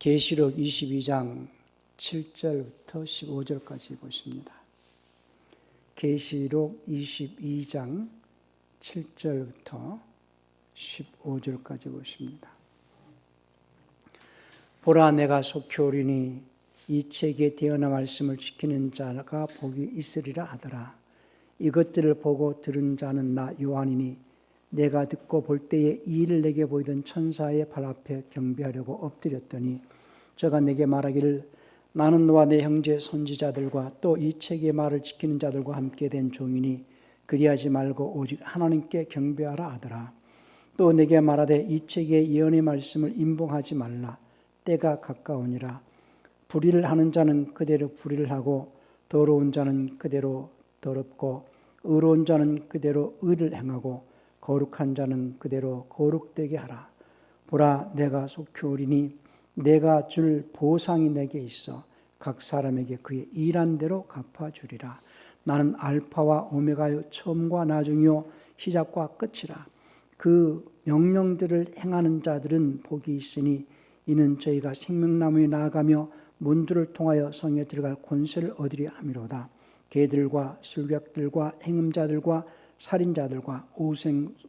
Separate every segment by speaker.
Speaker 1: 계시록 22장 7절부터 15절까지 보십니다. 계시록 22장 7절부터 15절까지 보십니다. 보라, 내가 속히 오리니 이 책에 되어나 말씀을 지키는 자가 복이 있으리라 하더라. 이것들을 보고 들은 자는 나 요한이니 내가 듣고 볼 때에 이 일을 내게 보이던 천사의 발 앞에 경배하려고 엎드렸더니 저가 내게 말하기를 나는 너와 내 형제 선지자들과 또 이 책의 말을 지키는 자들과 함께 된 종이니 그리하지 말고 오직 하나님께 경배하라 하더라. 또 내게 말하되 이 책의 예언의 말씀을 임봉하지 말라. 때가 가까우니라. 불의를 하는 자는 그대로 불의를 하고 더러운 자는 그대로 더럽고 의로운 자는 그대로 의를 행하고 거룩한 자는 그대로 거룩되게 하라. 보라, 내가 속히 오리니 내가 줄 보상이 내게 있어 각 사람에게 그의 일한 대로 갚아주리라. 나는 알파와 오메가요 처음과 나중이요 시작과 끝이라. 그 명령들을 행하는 자들은 복이 있으니 이는 저희가 생명나무에 나아가며 문들을 통하여 성에 들어갈 권세를 얻으려 함이로다. 개들과 술객들과 행음자들과 살인자들과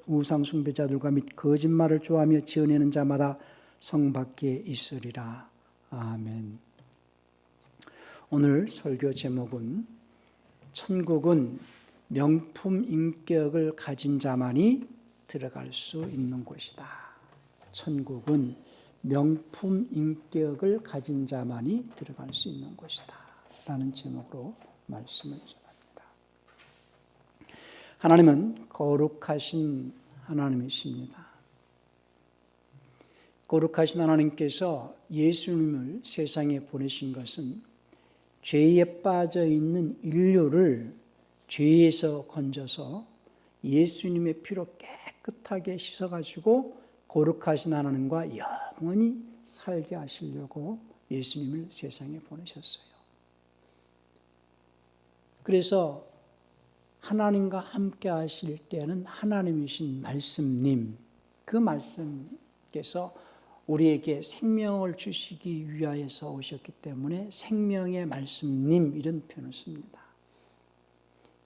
Speaker 1: 우상숭배자들과 및 거짓말을 좋아하며 지어내는 자마다 성 밖에 있으리라. 아멘. 오늘 설교 제목은 천국은 명품 인격을 가진 자만이 들어갈 수 있는 곳이다. 천국은 명품 인격을 가진 자만이 들어갈 수 있는 곳이다 라는 제목으로 말씀을 전합니다. 하나님은 거룩하신 하나님이십니다. 거룩하신 하나님께서 예수님을 세상에 보내신 것은 죄에 빠져 있는 인류를 죄에서 건져서 예수님의 피로 깨끗하게 씻어가지고 거룩하신 하나님과 영원히 살게 하시려고 예수님을 세상에 보내셨어요. 그래서 하나님과 함께 하실 때는 하나님이신 말씀님, 그 말씀께서 우리에게 생명을 주시기 위하여서 오셨기 때문에 생명의 말씀님 이런 표현을 씁니다.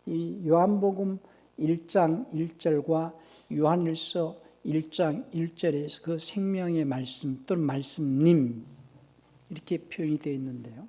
Speaker 1: 이 요한복음 1장 1절과 요한일서 1장 1절에서 그 생명의 말씀 또는 말씀님 이렇게 표현이 되어 있는데요.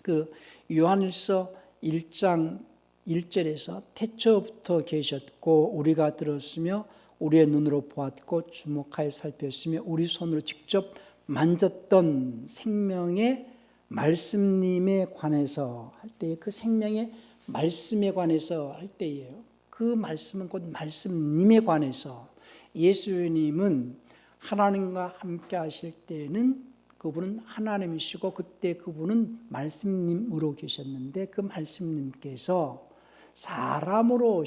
Speaker 1: 그 요한일서 1장 1절에서 태초부터 계셨고 우리가 들었으며 우리의 눈으로 보았고 주목하여 살폈으며 우리 손으로 직접 만졌던 생명의 말씀님에 관해서 할 때 그 생명의 말씀에 관해서 할 때예요. 그 말씀은 곧 말씀님에 관해서 예수님은 하나님과 함께 하실 때는 그분은 하나님이시고 그때 그분은 말씀님으로 계셨는데 그 말씀님께서 사람으로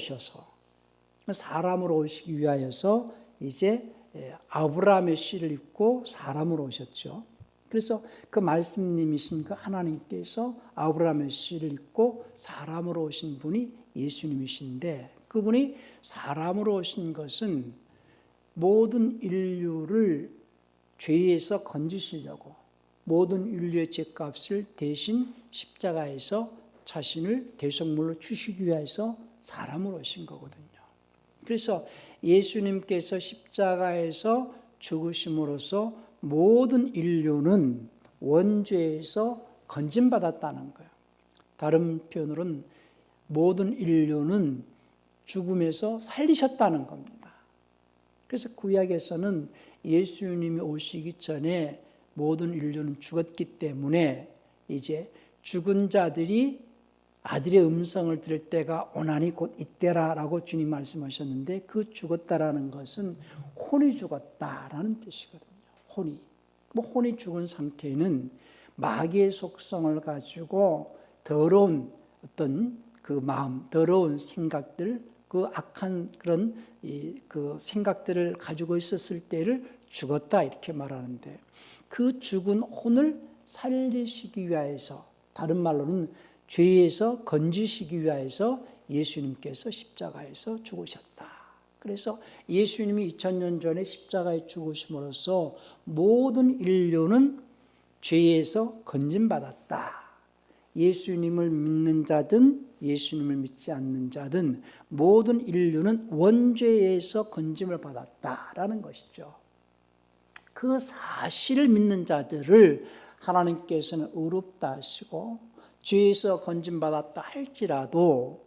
Speaker 1: 오시기 위하여서 이제 아브라함의 씨를 입고 사람으로 오셨죠. 그래서 그 말씀님이신 그 하나님께서 아브라함의 씨를 입고 사람으로 오신 분이 예수님이신데 그분이 사람으로 오신 것은 모든 인류를 죄에서 건지시려고 모든 인류의 죄값을 대신 십자가에서 자신을 대속물로 주시기 위해서 사람으로 오신 거거든요. 그래서 예수님께서 십자가에서 죽으심으로써 모든 인류는 원죄에서 건진받았다는 거예요. 다른 표현으로는 모든 인류는 죽음에서 살리셨다는 겁니다. 그래서 구약에서는 예수님이 오시기 전에 모든 인류는 죽었기 때문에 이제 죽은 자들이 아들의 음성을 들을 때가 오나니 곧 이때라라고 주님 말씀하셨는데 그 죽었다라는 것은 혼이 죽었다라는 뜻이거든요. 혼이 죽은 상태는 마귀의 속성을 가지고 더러운 어떤 그 마음, 더러운 생각들, 그 악한 그런 그 생각들을 가지고 있었을 때를 죽었다 이렇게 말하는데 그 죽은 혼을 살리시기 위하여서 다른 말로는 죄에서 건지시기 위하여서 예수님께서 십자가에서 죽으셨다 그래서 예수님이 2000년 전에 십자가에 죽으심으로써 모든 인류는 죄에서 건진받았다. 예수님을 믿는 자든 예수님을 믿지 않는 자든 모든 인류는 원죄에서 건짐을 받았다라는 것이죠. 그 사실을 믿는 자들을 하나님께서는 의롭다 하시고 죄에서 건짐받았다 할지라도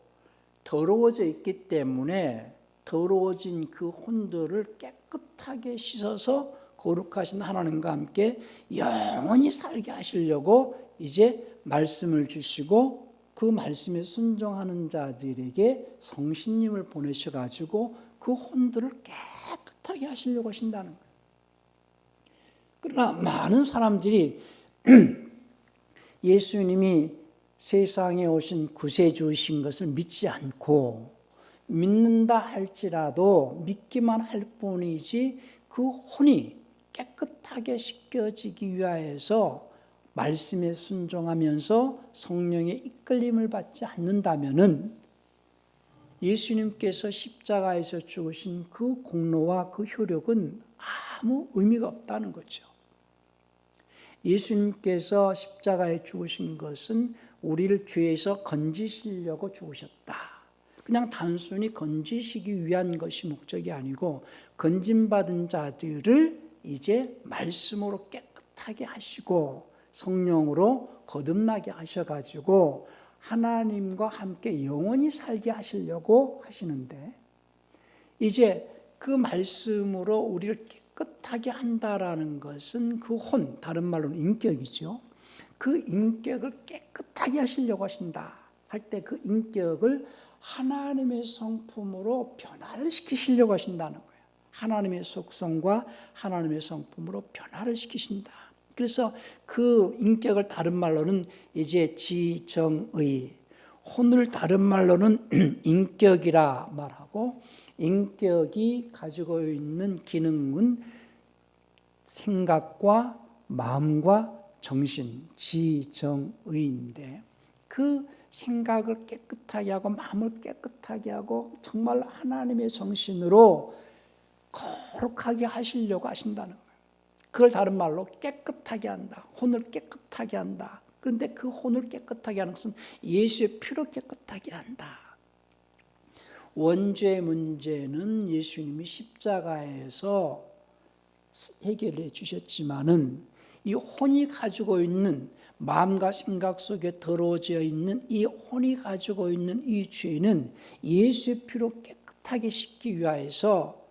Speaker 1: 더러워져 있기 때문에 더러워진 그 혼들을 깨끗하게 씻어서 거룩하신 하나님과 함께 영원히 살게 하시려고 이제 말씀을 주시고 그 말씀에 순종하는 자들에게 성신님을 보내셔가지고 그 혼들을 깨끗하게 하시려고 하신다는 거예요. 그러나 많은 사람들이 예수님이 세상에 오신 구세주이신 것을 믿지 않고 믿는다 할지라도 믿기만 할 뿐이지 그 혼이 깨끗하게 씻겨지기 위하여서 말씀에 순종하면서 성령의 이끌림을 받지 않는다면은 예수님께서 십자가에서 죽으신 그 공로와 그 효력은 아무 의미가 없다는 거죠. 예수님께서 십자가에 죽으신 것은 우리를 죄에서 건지시려고 죽으셨다. 그냥 단순히 건지시기 위한 것이 목적이 아니고 건짐받은 자들을 이제 말씀으로 깨끗하게 하시고 성령으로 거듭나게 하셔가지고 하나님과 함께 영원히 살게 하시려고 하시는데 이제 그 말씀으로 우리를 깨끗하게 한다라는 것은 그 혼, 다른 말로는 인격이죠. 그 인격을 깨끗하게 하시려고 하신다 할 때 그 인격을 하나님의 성품으로 변화를 시키시려고 하신다는 거예요. 하나님의 속성과 하나님의 성품으로 변화를 시키신다. 그래서 그 인격을 다른 말로는 이제 지정의, 혼을 다른 말로는 인격이라 말하고 인격이 가지고 있는 기능은 생각과 마음과 정신, 지정의인데 그 생각을 깨끗하게 하고 마음을 깨끗하게 하고 정말 하나님의 정신으로 거룩하게 하시려고 하신다는 거예요. 그걸 다른 말로 깨끗하게 한다. 혼을 깨끗하게 한다. 그런데 그 혼을 깨끗하게 하는 것은 예수의 피로 깨끗하게 한다. 원죄 문제는 예수님이 십자가에서 해결해 주셨지만은 이 혼이 가지고 있는 마음과 생각 속에 더러워져 있는 이 혼이 가지고 있는 이 죄는 예수의 피로 깨끗하게 씻기 위하여서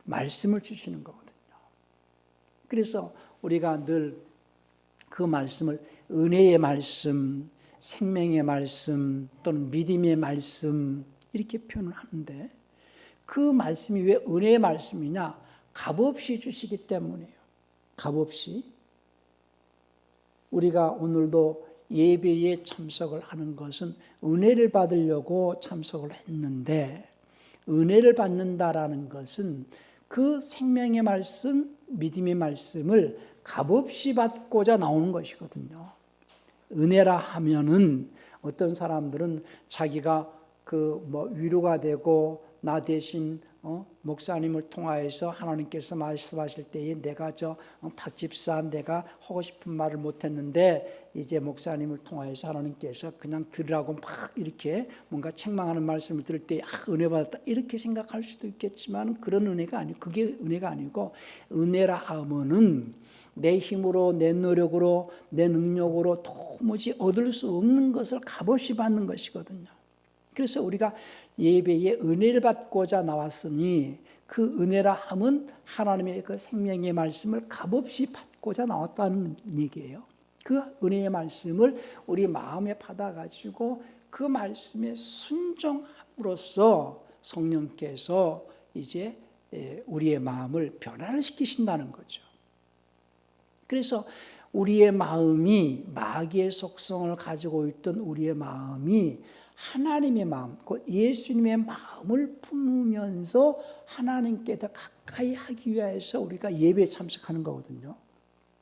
Speaker 1: 말씀을 주시는 거거든요. 그래서 우리가 늘 그 말씀을 은혜의 말씀, 생명의 말씀 또는 믿음의 말씀 이렇게 표현을 하는데 그 말씀이 왜 은혜의 말씀이냐? 값없이 주시기 때문이에요. 값없이. 우리가 오늘도 예배에 참석을 하는 것은 은혜를 받으려고 참석을 했는데 은혜를 받는다라는 것은 그 생명의 말씀, 믿음의 말씀을 값없이 받고자 나오는 것이거든요. 은혜라 하면은 어떤 사람들은 자기가 위로가 되고 나 대신 목사님을 통하여서 하나님께서 말씀하실 때에 내가 박 집사 내가 하고 싶은 말을 못했는데 이제 목사님을 통하여서 하나님께서 그냥 들으라고 막 이렇게 뭔가 책망하는 말씀을 들을 때 은혜 받았다 이렇게 생각할 수도 있겠지만 그런 은혜가 아니고 그게 은혜가 아니고 은혜라 하면은 내 힘으로 내 노력으로 내 능력으로 도무지 얻을 수 없는 것을 값없이 받는 것이거든요. 그래서 우리가 예배에 은혜를 받고자 나왔으니 그 은혜라 함은 하나님의 그 생명의 말씀을 값없이 받고자 나왔다는 얘기예요. 그 은혜의 말씀을 우리 마음에 받아가지고 그 말씀에 순종함으로써 성령께서 이제 우리의 마음을 변화를 시키신다는 거죠. 그래서 우리의 마음이 마귀의 속성을 가지고 있던 우리의 마음이 하나님의 마음, 곧 예수님의 마음을 품으면서 하나님께 더 가까이 하기 위해서 우리가 예배에 참석하는 거거든요.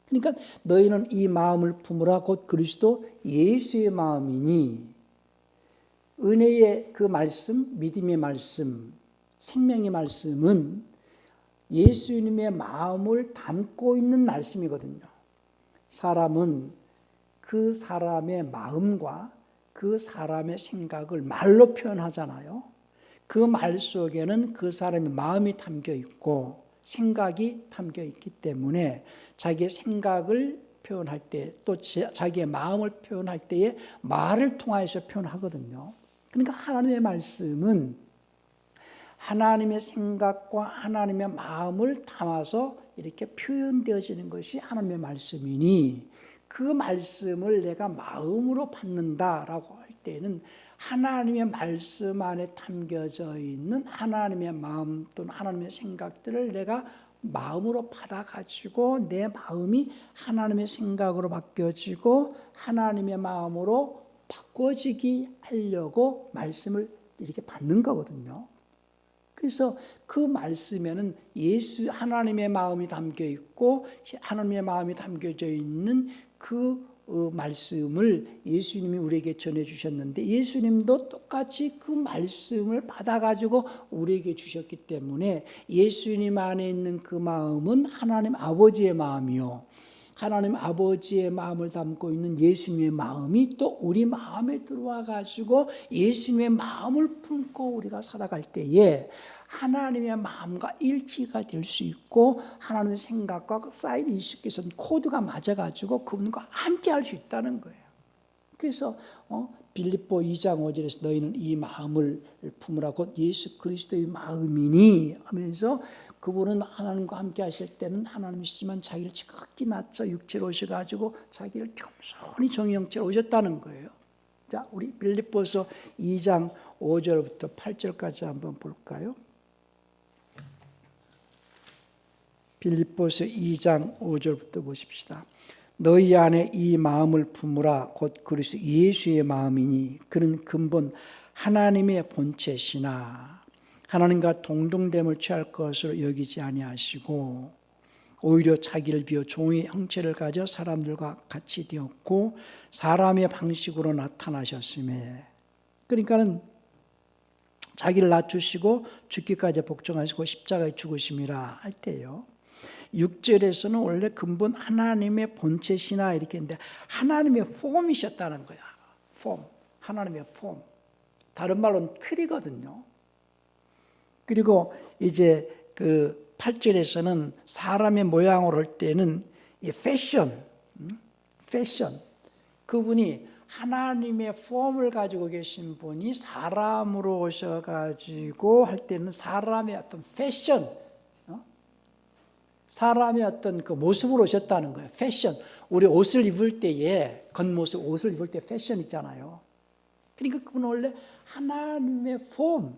Speaker 1: 그러니까 너희는 이 마음을 품으라 곧 그리스도 예수의 마음이니 은혜의 그 말씀, 믿음의 말씀, 생명의 말씀은 예수님의 마음을 담고 있는 말씀이거든요. 사람은 그 사람의 마음과 그 사람의 생각을 말로 표현하잖아요. 그 말 속에는 그 사람의 마음이 담겨 있고 생각이 담겨 있기 때문에 자기의 생각을 표현할 때 또 자기의 마음을 표현할 때에 말을 통하여서 표현하거든요. 그러니까 하나님의 말씀은 하나님의 생각과 하나님의 마음을 담아서 이렇게 표현되어지는 것이 하나님의 말씀이니 그 말씀을 내가 마음으로 받는다라고 할 때는 하나님의 말씀 안에 담겨져 있는 하나님의 마음 또는 하나님의 생각들을 내가 마음으로 받아가지고 내 마음이 하나님의 생각으로 바뀌어지고 하나님의 마음으로 바꿔지게 하려고 말씀을 이렇게 받는 거거든요. 그래서 그 말씀에는 하나님의 마음이 담겨 있고 하나님의 마음이 담겨져 있는 그 말씀을 예수님이 우리에게 전해주셨는데 예수님도 똑같이 그 말씀을 받아가지고 우리에게 주셨기 때문에 예수님 안에 있는 그 마음은 하나님 아버지의 마음이요. 하나님 아버지의 마음을 담고 있는 예수님의 마음이 또 우리 마음에 들어와 가지고 예수님의 마음을 품고 우리가 살아갈 때에 하나님의 마음과 일치가 될 수 있고 하나님의 생각과 사이드 이식에서는 코드가 맞아가지고 그분과 함께 할 수 있다는 거예요. 그래서 빌립보 2장 5절에서 너희는 이 마음을 품으라 곧 예수 그리스도의 마음이니 하면서 그분은 하나님과 함께 하실 때는 하나님이시지만 자기를 지극히 낮춰 육체로 오셔가지고 자기를 겸손히 정형체로 오셨다는 거예요. 자, 우리 빌립보서 2장 5절부터 8절까지 한번 볼까요? 빌립보서 2장 5절부터 보십시다. 너희 안에 이 마음을 품으라 곧 그리스도 예수의 마음이니 그는 근본 하나님의 본체시나 하나님과 동등됨을 취할 것으로 여기지 아니하시고 오히려 자기를 비워 종의 형체를 가져 사람들과 같이 되었고 사람의 방식으로 나타나셨음에 그러니까는 자기를 낮추시고 죽기까지 복종하시고 십자가에 죽으심이라 할 때요. 6절에서는 원래 근본 하나님의 본체시나 이렇게 했는데 하나님의 폼이셨다는 거야. 폼, 하나님의 폼. 다른 말로는 틀이거든요. 그리고 이제 그 8절에서는 사람의 모양으로 할 때는 이 패션. 그분이 하나님의 폼을 가지고 계신 분이 사람으로 오셔가지고 할 때는 사람의 어떤 패션, 사람의 어떤 그 모습으로 오셨다는 거예요. 패션. 우리 옷을 입을 때에 겉모습 옷을 입을 때 패션 있잖아요. 그러니까 그분은 원래 하나님의 폼.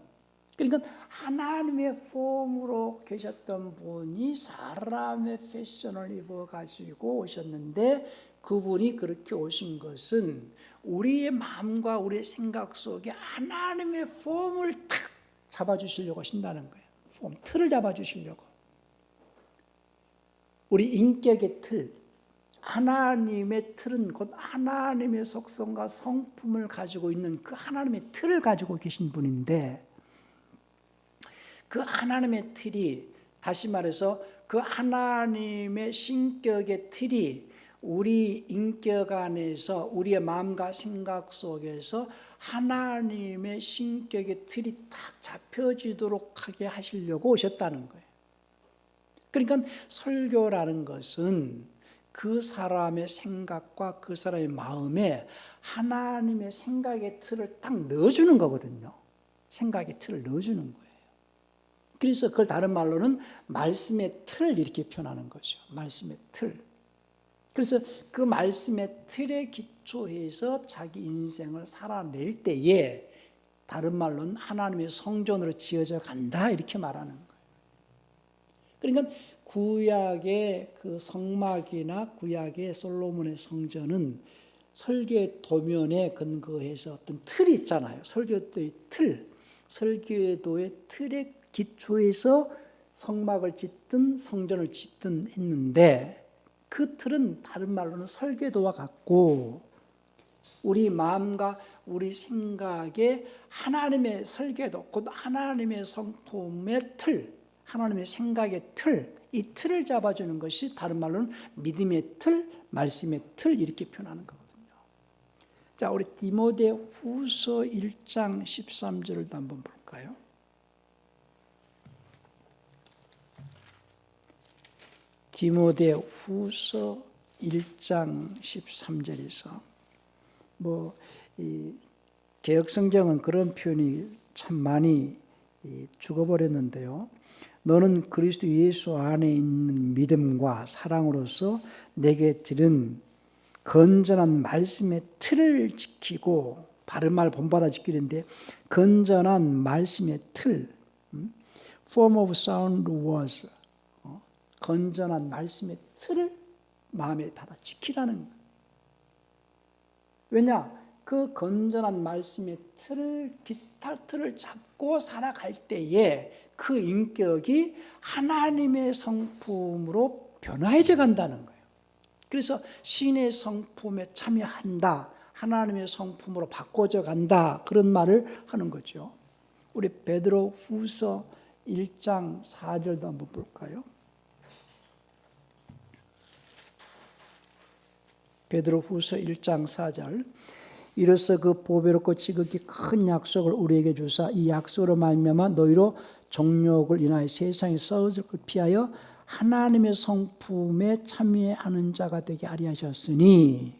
Speaker 1: 그러니까 하나님의 폼으로 계셨던 분이 사람의 패션을 입어가지고 오셨는데 그분이 그렇게 오신 것은 우리의 마음과 우리의 생각 속에 하나님의 폼을 탁 잡아주시려고 하신다는 거예요. 폼, 틀을 잡아주시려고. 우리 인격의 틀, 하나님의 틀은 곧 하나님의 속성과 성품을 가지고 있는 그 하나님의 틀을 가지고 계신 분인데 그 하나님의 틀이 다시 말해서 그 하나님의 신격의 틀이 우리 인격 안에서 우리의 마음과 생각 속에서 하나님의 신격의 틀이 딱 잡혀지도록 하게 하시려고 오셨다는 거예요. 그러니까 설교라는 것은 그 사람의 생각과 그 사람의 마음에 하나님의 생각의 틀을 딱 넣어주는 거거든요. 생각의 틀을 넣어주는 거예요. 그래서 그걸 다른 말로는 말씀의 틀을 이렇게 표현하는 거죠. 말씀의 틀. 그래서 그 말씀의 틀에 기초해서 자기 인생을 살아낼 때에 다른 말로는 하나님의 성전으로 지어져 간다 이렇게 말하는 거예요. 그러니까 구약의 그 성막이나 구약의 솔로몬의 성전은 설교의 도면에 근거해서 어떤 틀이 있잖아요. 설교도의 틀, 설교도의 틀에 기초해서 성막을 짓든 성전을 짓든 했는데 그 틀은 다른 말로는 설교도와 같고 우리 마음과 우리 생각에 하나님의 설계도, 곧 하나님의 성품의 틀, 하나님의 생각의 틀, 이 틀을 잡아주는 것이 다른 말로는 믿음의 틀, 말씀의 틀 이렇게 표현하는 거거든요. 자, 우리 디모데후서 1장 13절을 한번 볼까요? 디모데후서 1장 13절에서 이 개역성경은 그런 표현이 참 많이 죽어버렸는데요. 너는 그리스도 예수 안에 있는 믿음과 사랑으로서 내게 들은 건전한 말씀의 틀을 지키고, 바른 말 본받아 지키는데 건전한 말씀의 틀, form of sound words, 건전한 말씀의 틀을 마음에 받아 지키라는 거예요. 왜냐? 그 건전한 말씀의 틀을, 틀을 잡고 살아갈 때에 그 인격이 하나님의 성품으로 변화해져 간다는 거예요. 그래서 신의 성품에 참여한다, 하나님의 성품으로 바꿔져 간다, 그런 말을 하는 거죠. 우리 베드로후서 1장 4절도 한번 볼까요? 베드로후서 1장 4절. 이로써 그 보배롭고 지극히 큰 약속을 우리에게 주사 이 약속으로 말미암아 너희로 정욕을 인하여 세상에 썩을 것 피하여 하나님의 성품에 참여하는 자가 되게 하리 하셨으니.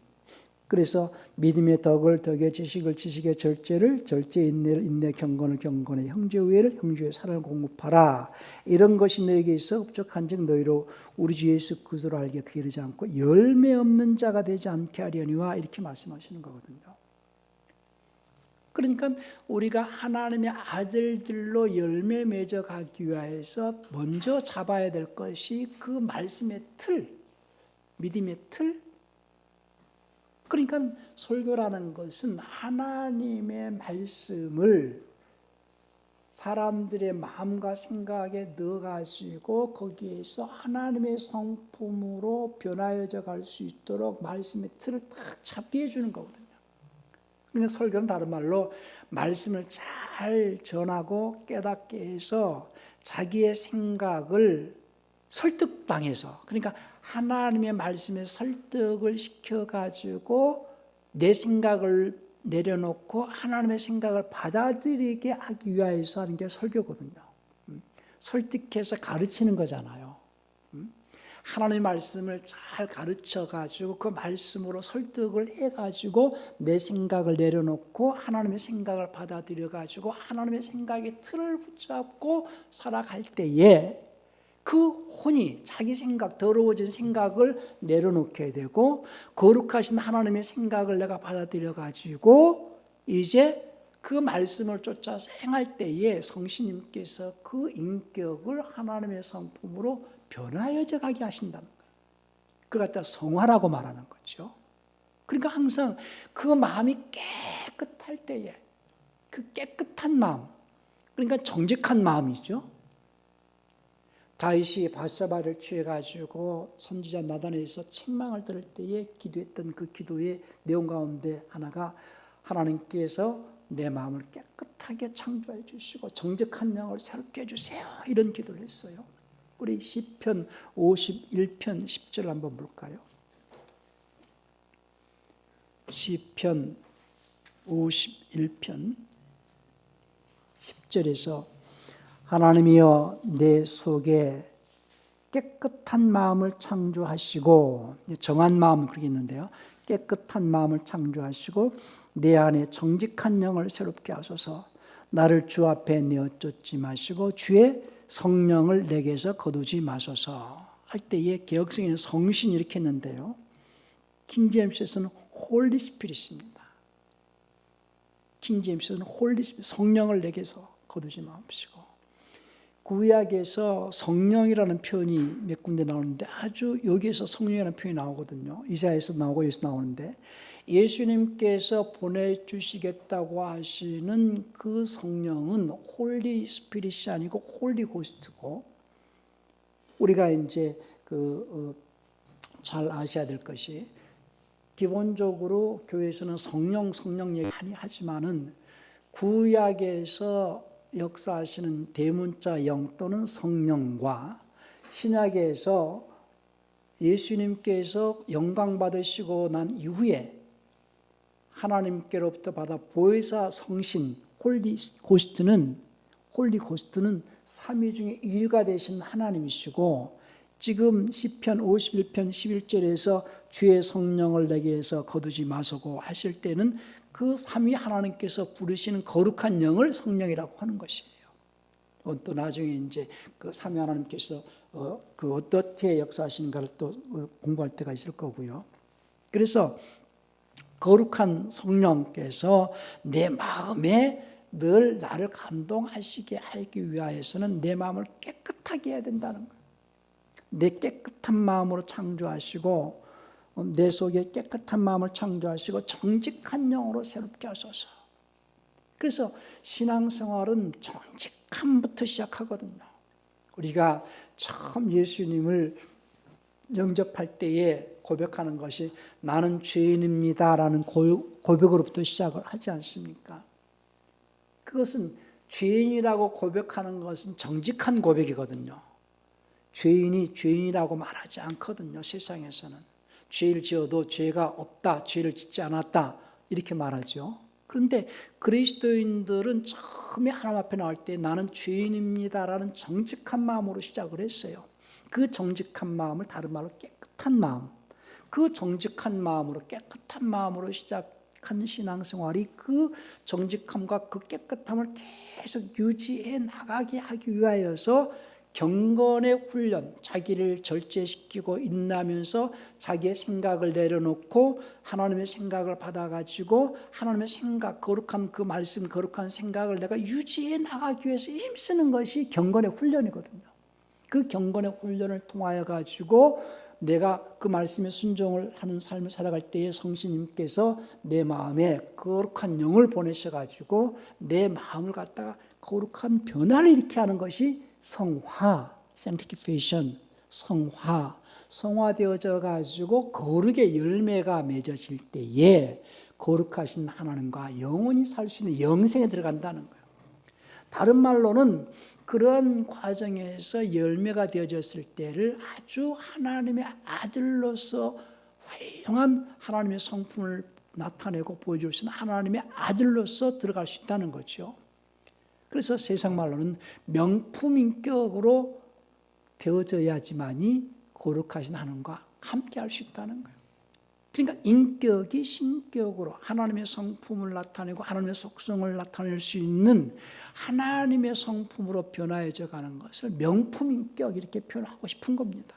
Speaker 1: 그래서 믿음의 덕을 덕에, 지식을 지식에, 절제를 절제, 인내를 인내, 경건을 경건에, 형제 우애를 형제의 사랑을 공급하라. 이런 것이 너에게 있어 up적한즉 너희로 우리 주 예수 그리스도를 알게 게으르지 않고 열매 없는 자가 되지 않게 하려니와, 이렇게 말씀하시는 거거든요. 그러니까 우리가 하나님의 아들들로 열매 맺어 가기 위해서 먼저 잡아야 될 것이 그 말씀의 틀, 믿음의 틀. 그러니까 설교라는 것은 하나님의 말씀을 사람들의 마음과 생각에 넣어가지고 거기에서 하나님의 성품으로 변화해져 갈 수 있도록 말씀의 틀을 딱 잡게 해주는 거거든요. 그러니까 설교는 다른 말로 말씀을 잘 전하고 깨닫게 해서 자기의 생각을 설득당해서, 그러니까 하나님의 말씀에 설득을 시켜가지고 내 생각을 내려놓고 하나님의 생각을 받아들이게 하기 위해서 하는 게 설교거든요. 설득해서 가르치는 거잖아요. 하나님의 말씀을 잘 가르쳐가지고 그 말씀으로 설득을 해가지고 내 생각을 내려놓고 하나님의 생각을 받아들여가지고 하나님의 생각의 틀을 붙잡고 살아갈 때에 그 혼이 자기 생각, 더러워진 생각을 내려놓게 되고 거룩하신 하나님의 생각을 내가 받아들여가지고 이제 그 말씀을 쫓아서 행할 때에 성신님께서 그 인격을 하나님의 성품으로 변화해져 가게 하신다는 거예요. 그걸 갖다 성화라고 말하는 거죠. 그러니까 항상 그 마음이 깨끗할 때에, 그 깨끗한 마음, 그러니까 정직한 마음이죠. 다윗이 밧세바를 취해가지고 선지자 나단에서 책망을 들을 때에 기도했던 그 기도의 내용 가운데 하나가 하나님께서 내 마음을 깨끗하게 창조해 주시고 정직한 영을 새롭게 해주세요, 이런 기도를 했어요. 우리 시편 51편 10절 한번 볼까요? 시편 51편 10절에서 하나님이여 내 속에 깨끗한 마음을 창조하시고, 정한 마음 그렇게 있는데요, 깨끗한 마음을 창조하시고 내 안에 정직한 영을 새롭게 하소서. 나를 주 앞에 내어 쫓지 마시고 주의 성령을 내게서 거두지 마소서. 할 때에 개역성에는 성신 이렇게 했는데요, 킹제임스에서는 홀리 스피릿입니다. 킹제임스는 홀리 스피릿, 성령을 내게서 거두지 마시고. 구약에서 성령이라는 표현이 몇 군데 나오는데 아주 여기에서 성령이라는 표현이 나오거든요. 이사야에서 나오고 여기서 나오는데, 예수님께서 보내주시겠다고 하시는 그 성령은 홀리 스피릿이 아니고 홀리 고스트고, 우리가 이제 잘 아셔야 될 것이 기본적으로 교회에서는 성령 얘기 많이 하지만은 구약에서 역사하시는 대문자 영 또는 성령과 신약에서 예수님께서 영광 받으시고 난 이후에 하나님께로부터 받아 보혜사 성신 홀리 고스트는 삼위 중에 1위가 되신 하나님이시고, 지금 시편 51편 11절에서 주의 성령을 내게서 거두지 마소고 하실 때는 그 삼위 하나님께서 부르시는 거룩한 영을 성령이라고 하는 것이에요. 또 나중에 이제 그 삼위 하나님께서 그 어떻게 역사하시는가를 또 공부할 때가 있을 거고요. 그래서 거룩한 성령께서 내 마음에 늘 나를 감동하시게 하기 위하여서는 내 마음을 깨끗하게 해야 된다는 거예요. 내 깨끗한 마음으로 창조하시고 내 속에 깨끗한 마음을 창조하시고 정직한 영으로 새롭게 하소서. 그래서 신앙생활은 정직함부터 시작하거든요. 우리가 처음 예수님을 영접할 때에 고백하는 것이 나는 죄인입니다라는 고백으로부터 시작을 하지 않습니까? 그것은 죄인이라고 고백하는 것은 정직한 고백이거든요. 죄인이 죄인이라고 말하지 않거든요. 세상에서는 죄를 지어도 죄가 없다, 죄를 짓지 않았다 이렇게 말하죠. 그런데 그리스도인들은 처음에 하나님 앞에 나올 때 나는 죄인입니다라는 정직한 마음으로 시작을 했어요. 그 정직한 마음을 다른 말로 깨끗한 마음, 그 정직한 마음으로 깨끗한 마음으로 시작한 신앙생활이 그 정직함과 그 깨끗함을 계속 유지해 나가게 하기 위하여서 경건의 훈련, 자기를 절제시키고 인내하면서 자기의 생각을 내려놓고 하나님의 생각을 받아가지고 하나님의 생각, 거룩한 그 말씀, 거룩한 생각을 내가 유지해 나가기 위해서 힘쓰는 것이 경건의 훈련이거든요. 그 경건의 훈련을 통하여 가지고 내가 그 말씀에 순종을 하는 삶을 살아갈 때에 성신님께서 내 마음에 거룩한 영을 보내셔가지고 내 마음을 갖다가 거룩한 변화를 일으키게 하는 것이 성화, sanctification, 성화되어져 가지고 거룩의 열매가 맺어질 때에 거룩하신 하나님과 영원히 살 수 있는 영생에 들어간다는 거예요. 다른 말로는 그런 과정에서 열매가 되어졌을 때를 아주 하나님의 아들로서 훌륭한 하나님의 성품을 나타내고 보여줄 수 있는 하나님의 아들로서 들어갈 수 있다는 거죠. 그래서 세상 말로는 명품인격으로 되어져야지만이 거룩하신 하나님과 함께 할 수 있다는 거예요. 그러니까 인격이 신격으로 하나님의 성품을 나타내고 하나님의 속성을 나타낼 수 있는 하나님의 성품으로 변화해져 가는 것을 명품인격 이렇게 표현하고 싶은 겁니다.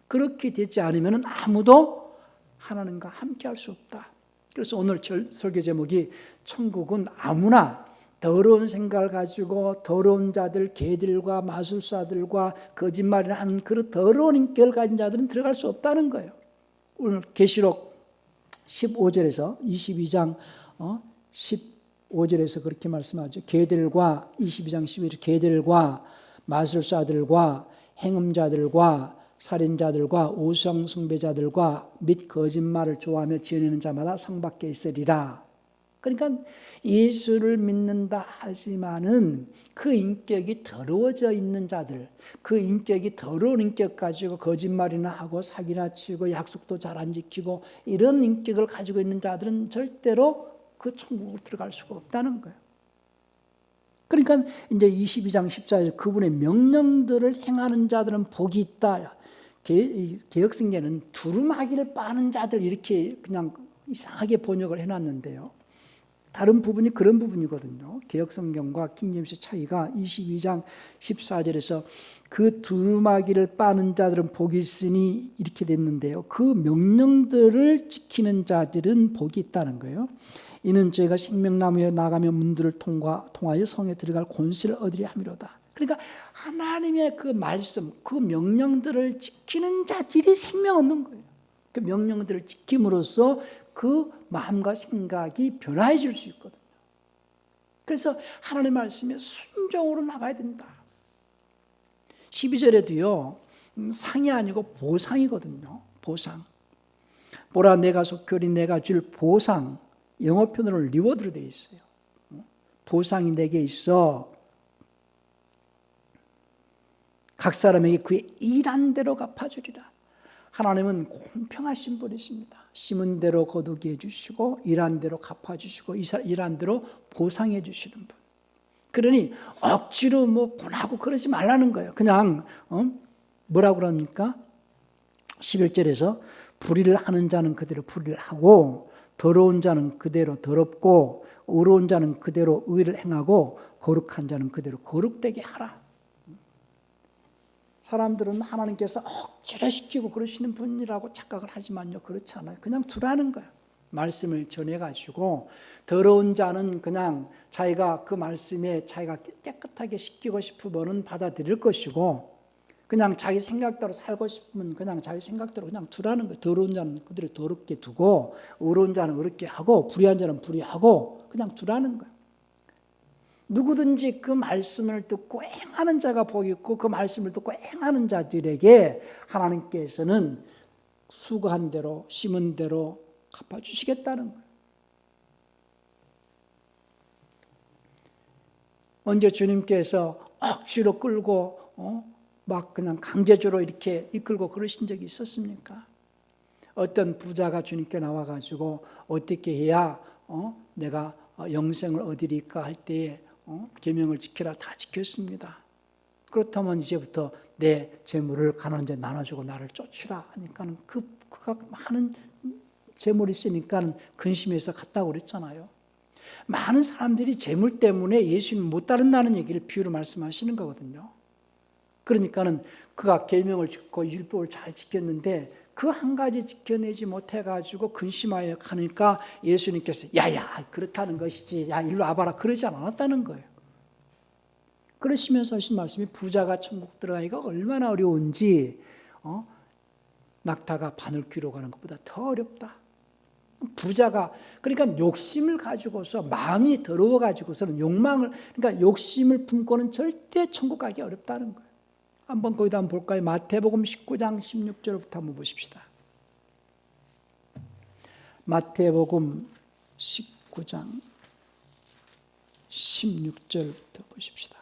Speaker 1: 그렇게 되지 않으면 아무도 하나님과 함께 할 수 없다. 그래서 오늘 설교 제목이 천국은 아무나 더러운 생각을 가지고 더러운 자들, 개들과 마술사들과 거짓말을 하는 그런 더러운 인격을 가진 자들은 들어갈 수 없다는 거예요. 오늘 계시록 15절에서 22장 15절에서 그렇게 말씀하죠. 개들과 22장 12절 개들과 마술사들과 행음자들과 살인자들과 우상 숭배자들과 및 거짓말을 좋아하며 지어내는 자마다 성 밖에 있으리라. 그러니까 예수를 믿는다 하지만은 그 인격이 더러워져 있는 자들, 그 인격이 더러운 인격 가지고 거짓말이나 하고 사기나 치고 약속도 잘 안 지키고 이런 인격을 가지고 있는 자들은 절대로 그 천국으로 들어갈 수가 없다는 거예요. 그러니까 이제 22장 14절 그분의 명령들을 행하는 자들은 복이 있다. 개역성경에는 두루마기를 빠는 자들 이렇게 그냥 이상하게 번역을 해놨는데요. 다른 부분이 그런 부분이거든요. 개역성경과 킹제임스 차이가 22장 14절에서 그 두루마기를 빠는 자들은 복이 있으니 이렇게 됐는데요. 그 명령들을 지키는 자들은 복이 있다는 거예요. 이는 저희가 생명나무에 나가며 문들을 통하여 성에 들어갈 권세를 얻으려 함이로다. 그러니까 하나님의 그 말씀, 그 명령들을 지키는 자들이 생명 얻는 거예요. 그 명령들을 지킴으로써 그 마음과 생각이 변화해질 수 있거든요. 그래서 하나님의 말씀에 순종으로 나가야 된다. 12절에도요. 상이 아니고 보상이거든요. 보상. 보라 내가 속히 내가 줄 보상, 영어 표현으로 리워드로 되어 있어요. 보상이 내게 있어. 각 사람에게 그의 일한 대로 갚아주리라. 하나님은 공평하신 분이십니다. 심은 대로 거두게 해주시고 일한 대로 갚아주시고 일한 대로 보상해 주시는 분. 그러니 억지로 뭐 권하고 그러지 말라는 거예요. 그냥 뭐라고 그럽니까? 11절에서 불의를 하는 자는 그대로 불의를 하고 더러운 자는 그대로 더럽고 의로운 자는 그대로 의를 행하고 거룩한 자는 그대로 거룩되게 하라. 사람들은 하나님께서 억지로 시키고 그러시는 분이라고 착각을 하지만요, 그렇지 않아요. 그냥 두라는 거예요. 말씀을 전해가지고 더러운 자는 그냥 자기가 그 말씀에 자기가 깨끗하게 씻기고 싶으면 받아들일 것이고, 그냥 자기 생각대로 살고 싶으면 그냥 자기 생각대로 그냥 두라는 거예요. 더러운 자는 그대로 더럽게 두고 의로운 자는 의롭게 하고 불의한 자는 불의하고 그냥 두라는 거예요. 누구든지 그 말씀을 듣고 행하는 자가 복이 있고 그 말씀을 듣고 행하는 자들에게 하나님께서는 수고한 대로 심은 대로 갚아주시겠다는 거예요. 언제 주님께서 억지로 끌고 막 그냥 강제적으로 이렇게 이끌고 그러신 적이 있었습니까? 어떤 부자가 주님께 나와가지고 어떻게 해야 내가 영생을 얻으리까 할 때에 계명을 지키라, 다 지켰습니다. 그렇다면 이제부터 내 재물을 가난한 자 나눠주고 나를 쫓으라 하니까는 그가 많은 재물이 있으니까 근심해서 갔다고 그랬잖아요. 많은 사람들이 재물 때문에 예수님 못 따른다는 얘기를 비유로 말씀하시는 거거든요. 그러니까는 그가 계명을 지키고 율법을 잘 지켰는데 그 한 가지 지켜내지 못해가지고 근심하여 가니까 예수님께서 야야 그렇다는 것이지, 야 일로 와봐라, 그러지 않았다는 거예요. 그러시면서 하신 말씀이 부자가 천국 들어가기가 얼마나 어려운지 낙타가 바늘귀로 가는 것보다 더 어렵다. 부자가 그러니까 욕심을 가지고서 마음이 더러워가지고서는 그러니까 욕심을 품고는 절대 천국 가기 어렵다는 거예요. 한번 거기다 한번 볼까요? 마태복음 19장 16절부터 한번 보십시다. 마태복음 19장 16절부터 보십시다.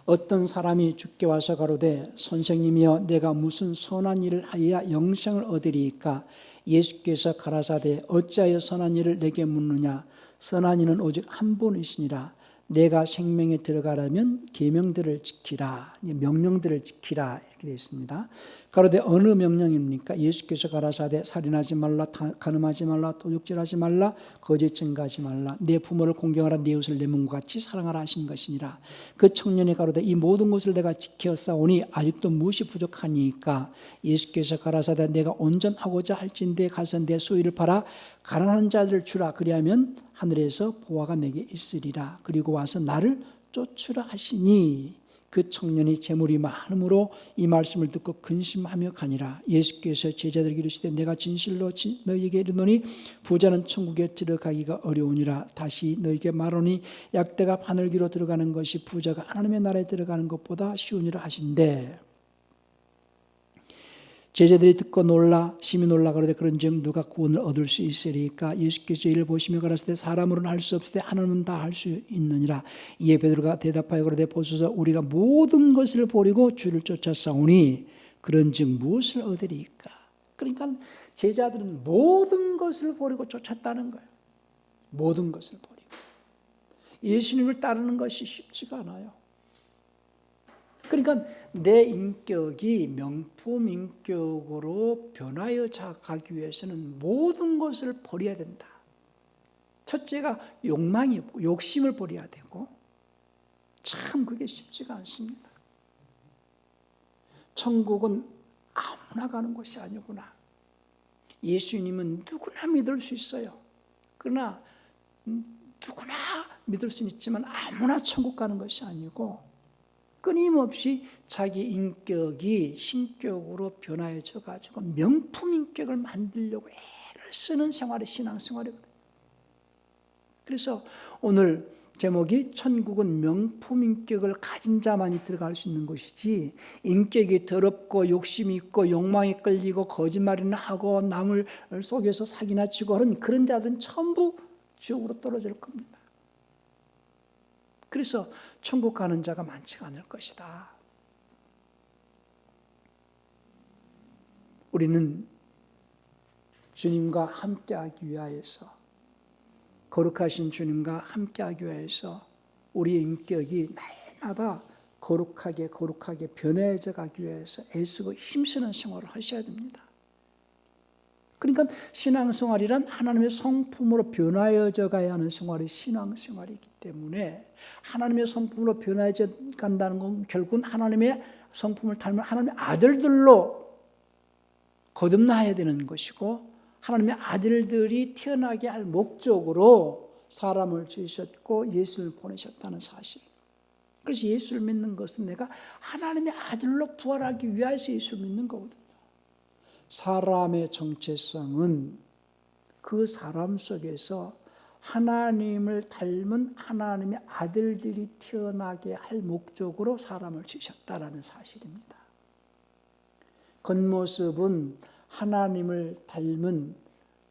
Speaker 1: 어떤 사람이 주께 와서 가로되 선생님이여 내가 무슨 선한 일을 하여야 영생을 얻으리이까? 예수께서 가라사대 어찌하여 선한 일을 내게 묻느냐? 선한 이는 오직 한 분이시니라. 내가 생명에 들어가려면 계명들을 지키라, 명령들을 지키라 이렇게 되어 있습니다. 가로되 어느 명령입니까? 예수께서 가라사대 살인하지 말라, 간음하지 말라, 도둑질하지 말라, 거짓 증거하지 말라, 내 부모를 공경하라, 내 이웃을 내 몸과 같이 사랑하라 하신 것이니라. 그 청년이 가로되 이 모든 것을 내가 지켰사오니 아직도 무엇이 부족하니까? 예수께서 가라사대 내가 온전하고자 할진대 가서 내 소유를 팔아 가난한 자들을 주라, 그리하면 하늘에서 보화가 내게 있으리라. 그리고 와서 나를 쫓으라 하시니 그 청년이 재물이 많음으로 이 말씀을 듣고 근심하며 가니라. 예수께서 제자들에게 이르시되 내가 진실로 너희에게 이르노니 부자는 천국에 들어가기가 어려우니라. 다시 너희에게 말하노니 약대가 바늘귀로 들어가는 것이 부자가 하나님의 나라에 들어가는 것보다 쉬우니라 하신대. 제자들이 듣고 심히 놀라 가로되 그런즉 누가 구원을 얻을 수 있으리까? 예수께서 이를 보시며 가라사대 사람으로는 할 수 없으되 하나님은 다 할 수 있느니라. 이에 베드로가 대답하여 가로되 보소서 우리가 모든 것을 버리고 주를 쫓았사오니 그런즉 무엇을 얻으리까? 그러니까 제자들은 모든 것을 버리고 쫓았다는 거예요. 모든 것을 버리고. 예수님을 따르는 것이 쉽지가 않아요. 그러니까 내 인격이 명품 인격으로 변하여 가기 위해서는 모든 것을 버려야 된다. 첫째가 욕망이 없고 욕심을 버려야 되고, 참 그게 쉽지가 않습니다. 천국은 아무나 가는 곳이 아니구나. 예수님은 누구나 믿을 수 있어요. 그러나 누구나 믿을 수는 있지만 아무나 천국 가는 것이 아니고, 끊임없이 자기 인격이 신격으로 변화해져 가지고 명품 인격을 만들려고 애를 쓰는 생활이 신앙생활이거든요. 그래서 오늘 제목이 천국은 명품 인격을 가진 자만이 들어갈 수 있는 곳이지, 인격이 더럽고 욕심이 있고 욕망에 끌리고 거짓말이나 하고 남을 속여서 사기나 치고 하는 그런 자들은 전부 지옥으로 떨어질 겁니다. 그래서 천국 가는 자가 많지가 않을 것이다. 우리는 주님과 함께하기 위하여서, 거룩하신 주님과 함께하기 위해서 우리의 인격이 날마다 거룩하게 변해져 가기 위해서 애쓰고 힘쓰는 생활을 하셔야 됩니다. 그러니까 신앙생활이란 하나님의 성품으로 변화해져 가야 하는 생활이 신앙생활이기 때문에, 하나님의 성품으로 변화해져 간다는 건 결국은 하나님의 성품을 닮은 하나님의 아들들로 거듭나야 되는 것이고, 하나님의 아들들이 태어나게 할 목적으로 사람을 지으셨고 예수를 보내셨다는 사실. 그래서 예수를 믿는 것은 내가 하나님의 아들로 부활하기 위해서 예수를 믿는 거거든요. 사람의 정체성은 그 사람 속에서 하나님을 닮은 하나님의 아들들이 태어나게 할 목적으로 사람을 지으셨다라는 사실입니다. 겉모습은 하나님을 닮은,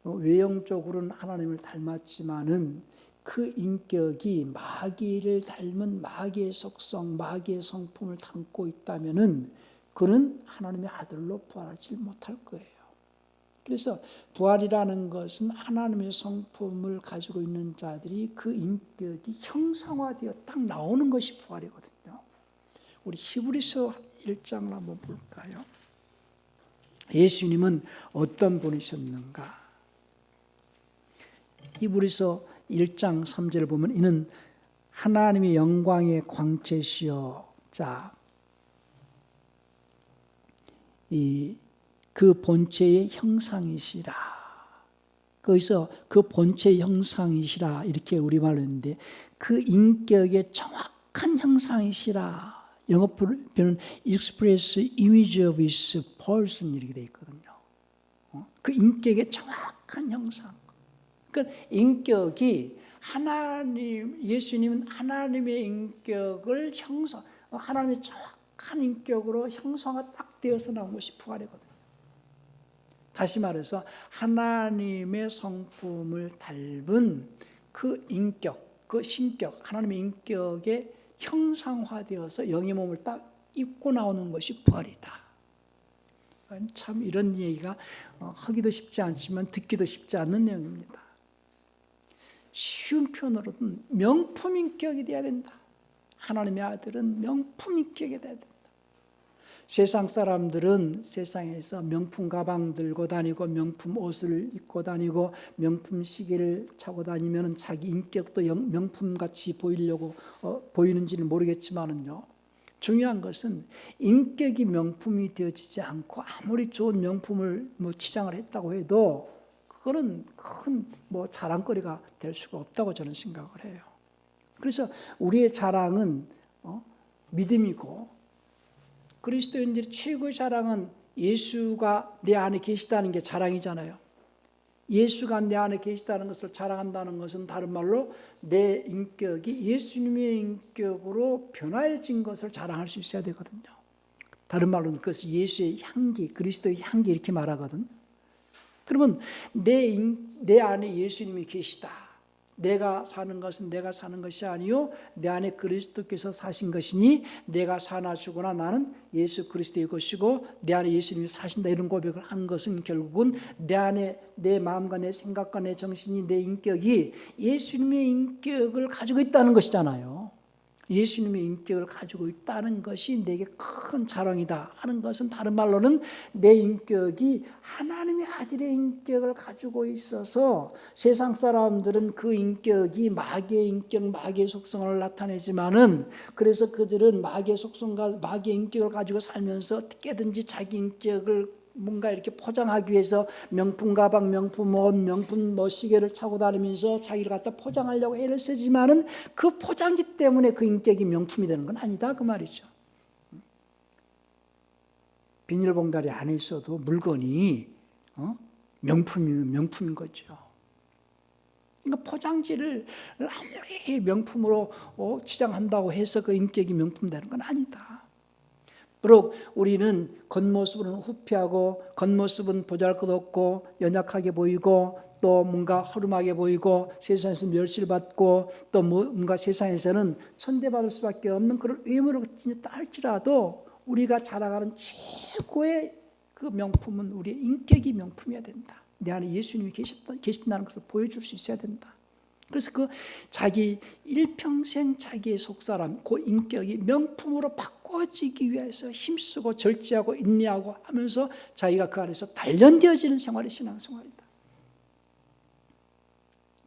Speaker 1: 외형적으로는 하나님을 닮았지만은 그 인격이 마귀를 닮은 마귀의 속성, 마귀의 성품을 담고 있다면은 그는 하나님의 아들로 부활하지 못할 거예요. 그래서 부활이라는 것은 하나님의 성품을 가지고 있는 자들이 그 인격이 형상화되어 딱 나오는 것이 부활이거든요. 우리 히브리서 1장을 한번 볼까요? 예수님은 어떤 분이셨는가? 히브리서 1장 3절을 보면 이는 하나님의 영광의 광채시여, 자, 그 본체의 형상이시라. 거기서 그 본체의 형상이시라 이렇게 우리말로 했는데, 그 인격의 정확한 형상이시라. 영어 표현은 express image of his person 이렇게 되어 있거든요. 그 인격의 정확한 형상. 그러니까 인격이 예수님은 하나님의 인격을 하나님의 정확한 인격으로 형상화 딱 되어서 나온 것이 부활이거든요. 다시 말해서 하나님의 성품을 닮은 그 인격, 그 신격, 하나님의 인격에 형상화되어서 영의 몸을 딱 입고 나오는 것이 부활이다. 참 이런 얘기가 하기도 쉽지 않지만 듣기도 쉽지 않는 내용입니다. 쉬운 표현으로는 명품 인격이 되어야 된다. 하나님의 아들은 명품 인격이 되어야 된다. 세상 사람들은 세상에서 명품 가방 들고 다니고 명품 옷을 입고 다니고 명품 시계를 차고 다니면 자기 인격도 명품같이 보이는지는 모르겠지만은요, 중요한 것은 인격이 명품이 되어지지 않고 아무리 좋은 명품을 치장을 했다고 해도 그거는 큰 자랑거리가 될 수가 없다고 저는 생각을 해요. 그래서 우리의 자랑은 믿음이고, 그리스도인들의 최고의 자랑은 예수가 내 안에 계시다는 게 자랑이잖아요. 예수가 내 안에 계시다는 것을 자랑한다는 것은 다른 말로 내 인격이 예수님의 인격으로 변화해진 것을 자랑할 수 있어야 되거든요. 다른 말로는 그것이 예수의 향기, 그리스도의 향기 이렇게 말하거든. 그러면 내 안에 예수님이 계시다. 내가 사는 것은 내가 사는 것이 아니요 내 안에 그리스도께서 사신 것이니 내가 사나 죽으나 나는 예수 그리스도의 것이고 내 안에 예수님이 사신다, 이런 고백을 하는 것은 결국은 내 안에 내 마음과 내 생각과 내 정신이, 내 인격이 예수님의 인격을 가지고 있다는 것이잖아요. 예수님의 인격을 가지고 있다는 것이 내게 큰 자랑이다 하는 것은 다른 말로는 내 인격이 하나님의 아들의 인격을 가지고 있어서 세상 사람들은 그 인격이 마귀의 인격, 마귀의 속성을 나타내지만은, 그래서 그들은 마귀의 속성과 마귀의 인격을 가지고 살면서 어떻게든지 자기 인격을 뭔가 이렇게 포장하기 위해서 명품 가방, 명품 옷, 명품 시계를 차고 다니면서 자기를 갖다 포장하려고 애를 쓰지만은 그 포장기 때문에 그 인격이 명품이 되는 건 아니다 그 말이죠. 비닐봉다리 안에 있어도 물건이 명품이면 명품인 거죠. 그러니까 포장지를 아무리 명품으로 치장한다고 해서 그 인격이 명품 되는 건 아니다. 비록 우리는 겉모습은 후피하고 겉모습은 보잘것없고 연약하게 보이고 또 뭔가 허름하게 보이고 세상에서 멸시를 받고 또 뭔가 세상에서는 천대받을 수밖에 없는 그런 외모를 가진다 할지라도 우리가 자라가는 최고의 그 명품은 우리의 인격이 명품이어야 된다. 내 안에 예수님이 계신다는 것을 보여줄 수 있어야 된다. 그래서 그 자기 일평생 자기의 속사람, 그 인격이 명품으로 바꿔지기 위해서 힘쓰고 절제하고 인내하고 하면서 자기가 그 안에서 단련되어지는 생활이 신앙생활이다.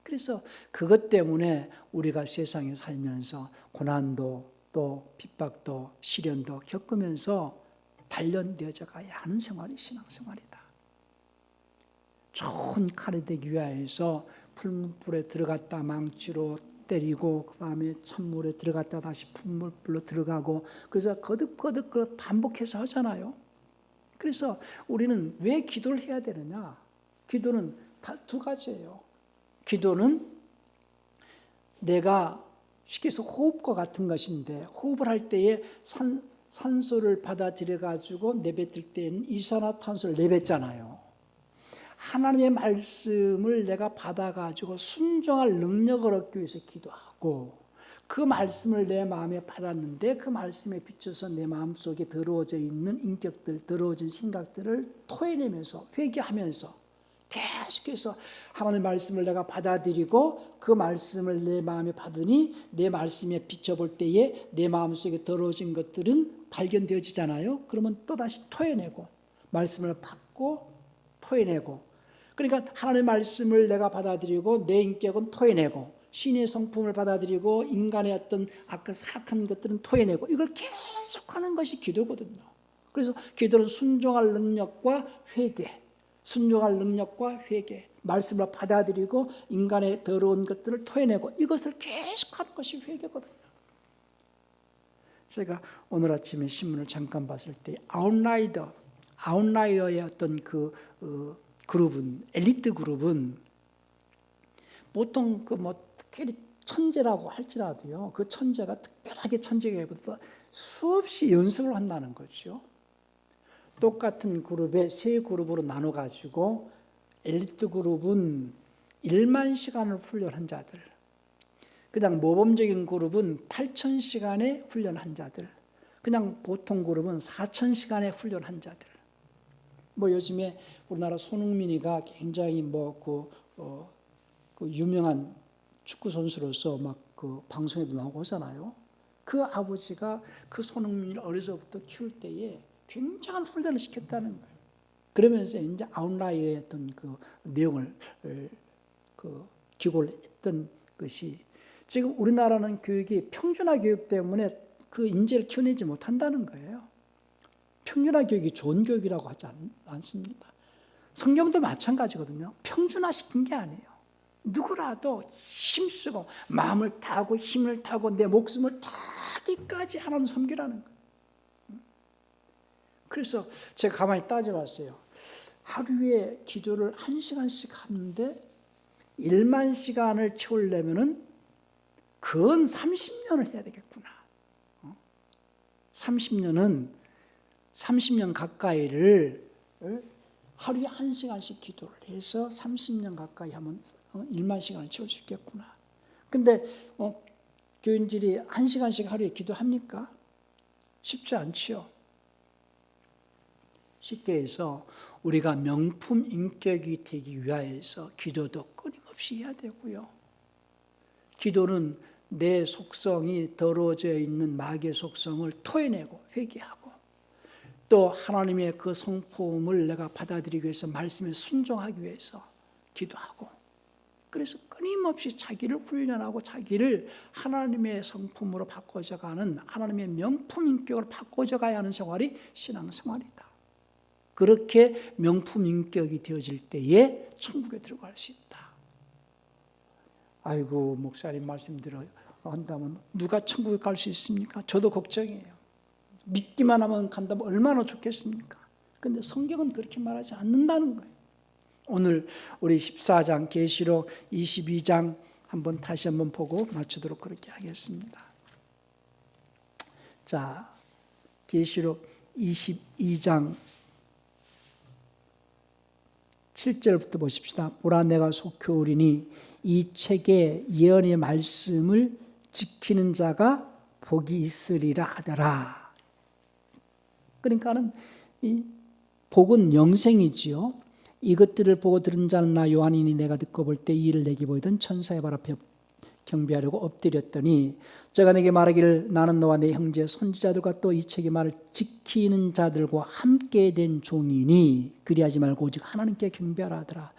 Speaker 1: 그래서 그것 때문에 우리가 세상에 살면서 고난도 또 핍박도 시련도 겪으면서 단련되어져 가야 하는 생활이 신앙생활이다. 좋은 칼이 되기 위해서 풀물불에 들어갔다 망치로 때리고 그 다음에 찬물에 들어갔다 다시 풀물불로 들어가고 그래서 거듭거듭 반복해서 하잖아요. 그래서 우리는 왜 기도를 해야 되느냐? 기도는 두 가지예요. 기도는 내가 쉽게 해서 호흡과 같은 것인데 호흡을 할 때에 산소를 받아들여 가지고 내뱉을 때는 이산화탄소를 내뱉잖아요. 하나님의 말씀을 내가 받아가지고 순종할 능력을 얻기 위해서 기도하고 그 말씀을 내 마음에 받았는데 그 말씀에 비춰서 내 마음속에 더러워져 있는 인격들, 더러워진 생각들을 토해내면서 회개하면서 계속해서 하나님의 말씀을 내가 받아들이고 그 말씀을 내 마음에 받으니 내 말씀에 비춰볼 때에 내 마음속에 더러워진 것들은 발견되어지잖아요. 그러면 또다시 토해내고 말씀을 받고 토해내고 그러니까 하나님의 말씀을 내가 받아들이고 내 인격은 토해내고 신의 성품을 받아들이고 인간의 어떤 아까 사악한 것들은 토해내고 이걸 계속하는 것이 기도거든요. 그래서 기도는 순종할 능력과 회개, 순종할 능력과 회개, 말씀을 받아들이고 인간의 더러운 것들을 토해내고 이것을 계속하는 것이 회개거든요. 제가 오늘 아침에 신문을 잠깐 봤을 때 아웃라이어의 어떤 그룹은 엘리트 그룹은 보통 특별히 천재라고 할지라도요. 그 천재가 특별하게 천재기보다 수없이 연습을 한다는 거죠. 똑같은 그룹에 세 그룹으로 나눠 가지고 엘리트 그룹은 1만 시간을 훈련한 자들, 그냥 모범적인 그룹은 8,000시간의 훈련한 자들, 그냥 보통 그룹은 4,000시간의 훈련한 자들. 요즘에 우리나라 손흥민이가 굉장히 그 유명한 축구 선수로서 그 방송에도 나오고 하잖아요. 그 아버지가 그 손흥민을 어려서부터 키울 때에 굉장한 훈련을 시켰다는 거예요. 그러면서 이제 아웃라이어의 어떤 그 내용을 기고를 했던 것이 지금 우리나라는 교육이 평준화 교육 때문에 그 인재를 키워내지 못한다는 거예요. 평준화 교육이 좋은 교육이라고 하지 않습니다. 성경도 마찬가지거든요. 평준화 시킨 게 아니에요. 누구라도 힘쓰고 마음을 다하고 힘을 다하고 내 목숨을 다하기까지 하나님 섬기라는 거예요. 그래서 제가 가만히 따져봤어요. 하루에 기도를 1시간씩 하는데 1만 시간을 채우려면은 근 30년을 해야 되겠구나. 30년 가까이를 하루에 1시간씩 기도를 해서 30년 가까이 하면 1만 시간을 채울 수 있겠구나. 근데 교인들이 1시간씩 하루에 기도합니까? 쉽지 않지요. 쉽게 해서 우리가 명품 인격이 되기 위하여서 기도도 끊임없이 해야 되고요. 기도는 내 속성이 더러워져 있는 마귀의 속성을 토해내고 회개하고 또 하나님의 그 성품을 내가 받아들이기 위해서 말씀에 순종하기 위해서 기도하고 그래서 끊임없이 자기를 훈련하고 자기를 하나님의 성품으로 바꿔져가는 하나님의 명품 인격으로 바꿔져가야 하는 생활이 신앙생활이다. 그렇게 명품 인격이 되어질 때에 천국에 들어갈 수 있다. 아이고 목사님 말씀대로 한다면 누가 천국에 갈 수 있습니까? 저도 걱정이에요. 믿기만 하면 간다면 얼마나 좋겠습니까? 그런데 성경은 그렇게 말하지 않는다는 거예요. 오늘 우리 14장 계시록 22장 다시 한번 보고 마치도록 그렇게 하겠습니다. 자, 계시록 22장 7절부터 보십시다. 보라, 내가 속히 오리니 이 책의 예언의 말씀을 지키는 자가 복이 있으리라 하더라. 그러니까는 이 복은 영생이지요. 이것들을 보고 들은 자는 나 요한이니 내가 듣고 볼 때 이 일을 내게 보이던 천사의 발 앞에 경배하려고 엎드렸더니 저가 내게 말하기를 나는 너와 내 형제 선지자들과 또 이 책의 말을 지키는 자들과 함께 된 종이니 그리하지 말고 오직 하나님께 경배하라 하더라.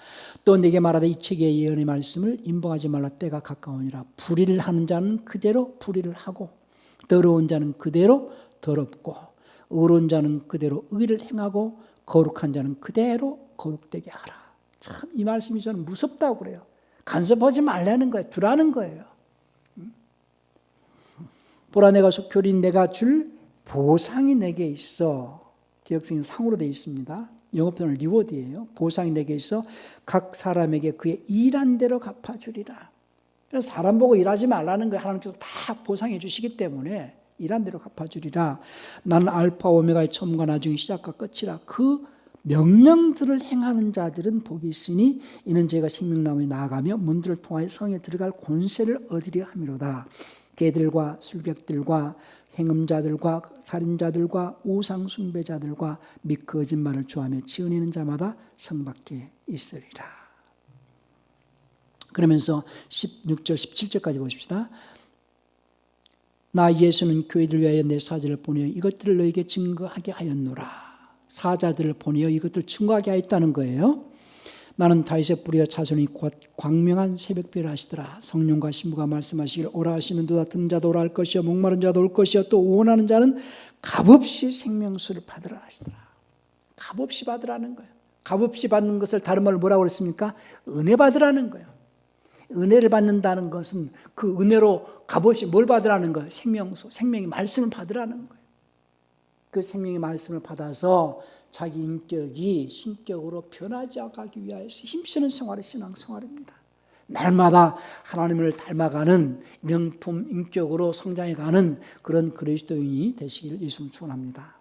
Speaker 1: 또 내게 말하되 이 책의 예언의 말씀을 임봉하지 말라. 때가 가까우니라. 불의를 하는 자는 그대로 불의를 하고 더러운 자는 그대로 더럽고 의로운 자는 그대로 의를 행하고 거룩한 자는 그대로 거룩되게 하라. 참 이 말씀이 저는 무섭다고 그래요. 간섭하지 말라는 거예요. 두라는 거예요. 보라, 내가 속히 오리니 내가 줄 보상이 내게 있어. 기억성이 상으로 되어 있습니다. 영어표는 리워드예요. 보상이 내게 있어 각 사람에게 그의 일한 대로 갚아주리라. 그래서 사람 보고 일하지 말라는 거예요. 하나님께서 다 보상해 주시기 때문에 일한 대로 갚아주리라. 나는 알파 오메가의 처음과 나중의 시작과 끝이라. 그 명령들을 행하는 자들은 복이 있으니 이는 제가 생명나무에 나아가며 문들을 통하여 성에 들어갈 권세를 얻으려 함이로다. 개들과 술객들과 행음자들과 살인자들과 우상 숭배자들과 및 거짓말을 좋아하며 지어내는 자마다 성 밖에 있으리라. 그러면서 16절 17절까지 보십시다. 나 예수는 교회들 위하여 내 사자를 보내어 이것들을 너에게 증거하게 하였노라. 사자들을 보내어 이것들을 증거하게 하였다는 거예요. 나는 다윗의 뿌리와 자손이 곧 광명한 새벽별을 하시더라. 성령과 신부가 말씀하시기를 오라 하시는도다. 듣는 자도 오라 할 것이요 목마른 자도 올 것이요 또 원하는 자는 값없이 생명수를 받으라 하시더라. 값없이 받으라는 거예요. 값없이 받는 것을 다른 말로 뭐라고 그랬습니까? 은혜 받으라는 거예요. 은혜를 받는다는 것은 그 은혜로 값없이 뭘 받으라는 거예요? 생명수, 생명의 말씀을 받으라는 거예요. 그 생명의 말씀을 받아서 자기 인격이 신격으로 변하지 가기 위하여 힘쓰는 생활이 신앙생활입니다. 날마다 하나님을 닮아가는 명품 인격으로 성장해가는 그런 그리스도인이 되시기를 예수님 축원합니다.